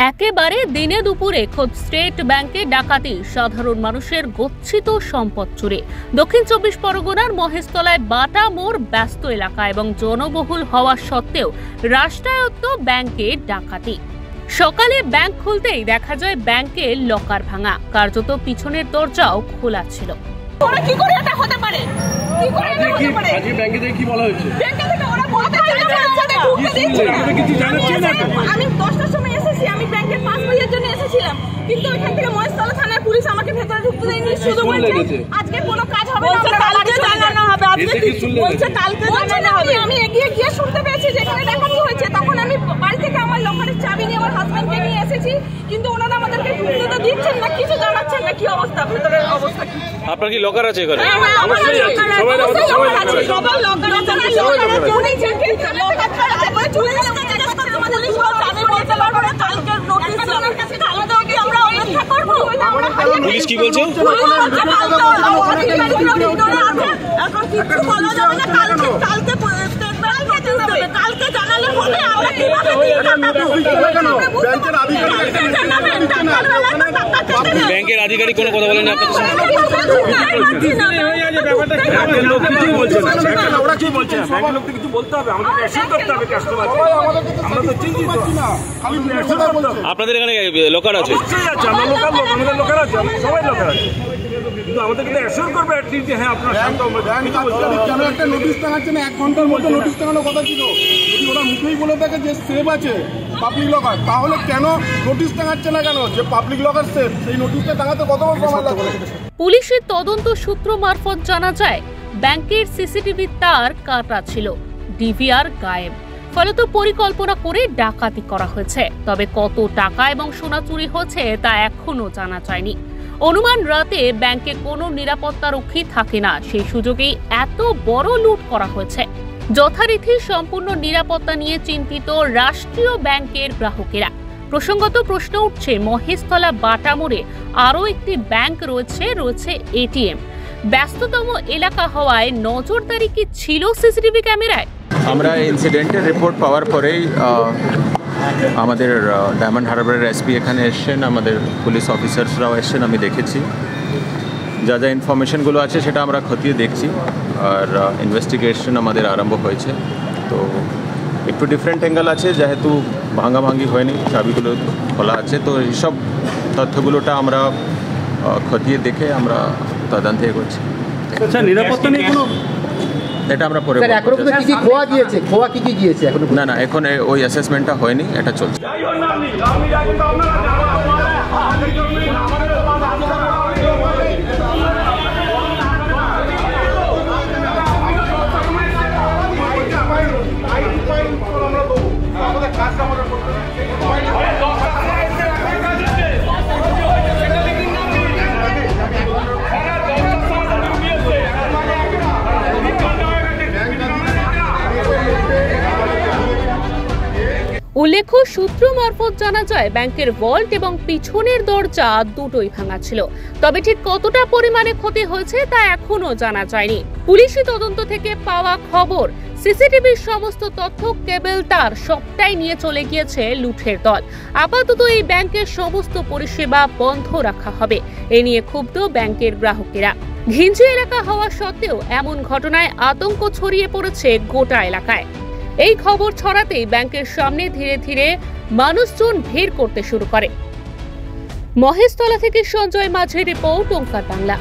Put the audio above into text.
একেবারে দিনে দুপুরে খোদ স্টেট ব্যাংকে ডাকাতি, সাধারণ মানুষের গচ্ছিত সম্পদ চুরি। দক্ষিণ 24 পরগনার মহেশতলায় বাটা মোড় ব্যস্ত এলাকা এবং জনবহুল হওয়া সত্ত্বেও রাষ্ট্রায়ত্ত ব্যাংকে ডাকাতি। সকালে ব্যাংক খুলতেই দেখা যায় ব্যাংকের লকার ভাঙা, কার্যত পিছনের দরজাও খোলা ছিল। কি করে এটা হতে পারে? কি করে এটা হতে পারে? আজকে ব্যাংকে থেকে কি বলা হয়েছে? ব্যাংকে থেকে ওরা বলতে চাইছে ঢুকতে দিচ্ছে না। আমি কিছু জানাচ্ছি না। আমি 10টার সময় এসেছি, আমি ব্যাংকের পাস বইয়ের জন্য এসেছিলাম, কিন্তু ওখান থেকে মহেশতলা থানার পুলিশ আমাকে ভেতরে ঢুকতে দেয়নি। শুধু বলছে আজকে কোনো কাজ হবে না, কালকে জানানো হবে। আজকে বলছে কালকে জানানো হবে। আমি এগিয়ে গিয়ে শুনতে পেয়েছি যেখানে ডাকাতি হয়েছে, তখন আমি বাড়ি থেকে আমার লকারের চাবি নিয়ে আমার হাজবেন্ডকে নিয়ে এসেছি, কিন্তু ওনারা আমাদেরকে ঢুকতে তো দিচ্ছেন না, কিছু জানাচ্ছেন না। কি অবস্থা ভেতরের অবস্থা কি? আপনার কি লকার আছে এখানে? সবাই লকার আছে। উনি যাকে লকার করে চলে গেছে, আমাদের আমি বলতে পারবো না। কালকে নোটিশ আমার কাছে তাহলে তো কি আমরা অপেক্ষা করব? পুলিশ কি বলছে? এখন কিছু বলা যাবে না। কালকে কালকে জানালে হবে। আমরা কিভাবে ব্যাংকের আধিকারিক কোনো কথা বলেন আপনার সাথে? আপনাদের এখানে লোকার আছে? আমাদের কেন একটা নোটিশ টাঙাচ্ছে না? 1 ঘন্টার মধ্যে নোটিশ টাঙানোর কথা ছিল। যদি ওরা মুখেই বলে থাকে যে সেভ আছে পাবলিক লকার, তাহলে কেন নোটিশ টাঙাচ্ছে না? কেন যে পাবলিক লকার সেভ, সেই নোটিশটা টাঙাতে কত সময় লাগবে? পুলিশের তদন্ত সূত্র মারফত জানা যায় ব্যাংকের সিসিটিভি তার কাটা ছিল, ডিভিআর গায়েব, ফলত পরিকল্পনা করে ডাকাতি করা হয়েছে। তবে কত টাকা এবং সোনা চুরি হয়েছে তা এখনো জানা যায়নি। অনুমান রাতে ব্যাংকে কোনো নিরাপত্তারক্ষী থাকে না, সেই সুযোগেই এত বড় লুট করা হয়েছে। যথারীতি সম্পূর্ণ নিরাপত্তা নিয়ে চিন্তিত রাষ্ট্রীয় ব্যাংকের গ্রাহকেরা। প্রসঙ্গত প্রশ্ন উঠছে, মহেশতলা বাটা মোড়ে আরও একটি ব্যাংক রয়েছে এটিএম। ব্যস্ততম এলাকা হওয়ায় নজরদারি কি ছিল সিসিটিভি ক্যামেরায়? আমরা ইনসিডেন্টের রিপোর্ট পাওয়ার পরেই আমাদের ডায়মন্ড হারবারের এসপি এখানে এসছেন, আমাদের পুলিশ অফিসার্সরাও এসছেন। আমি দেখেছি যা যা ইনফরমেশনগুলো আছে সেটা আমরা খতিয়ে দেখছি, আর ইনভেস্টিগেশন আমাদের আরম্ভ হয়েছে। তো একটু ডিফারেন্ট অ্যাঙ্গেল আছে, যেহেতু ভাঙাভাঙি হয়নি, চাবিগুলো খোলা আছে। তো এইসব তথ্যগুলোটা আমরা খতিয়ে দেখে আমরা তদন্তে এগোচ্ছি। আচ্ছা, নিরাপত্তা নিয়ে কোনো এটা আমরা পরে না এখন ওই অ্যাসেসমেন্টটা হয়নি, এটা চলছে। উল্লেখ্য, সূত্র মারফত জানা যায় ব্যাংকের ভল্ট এবং পিছনের দরজা দুটোই ভাঙা ছিল। তবে ঠিক কতটা পরিমাণে ক্ষতি হয়েছে তা এখনো জানা যায়নি। পুলিশি তদন্ত থেকে পাওয়া খবর, সিসিটিভির সমস্ত তথ্য, কেবল তার সবটাই নিয়ে চলে গিয়েছে লুঠের দল। আপাতত এই ব্যাংকের সমস্ত পরিষেবা বন্ধ রাখা হবে। এ নিয়ে ক্ষুব্ধ ব্যাংকের গ্রাহকেরা। ঘিঞ্জি এলাকা হওয়া সত্ত্বেও এমন ঘটনায় আতঙ্ক ছড়িয়ে পড়েছে গোটা এলাকায়। এই খবর ছড়াতেই ব্যাংকের সামনে ধীরে ধীরে মানুষজন ভিড় করতে শুরু করে। মহেশতলা থেকে সঞ্জয় মাঝের রিপোর্ট, ওঙ্কার বাংলা।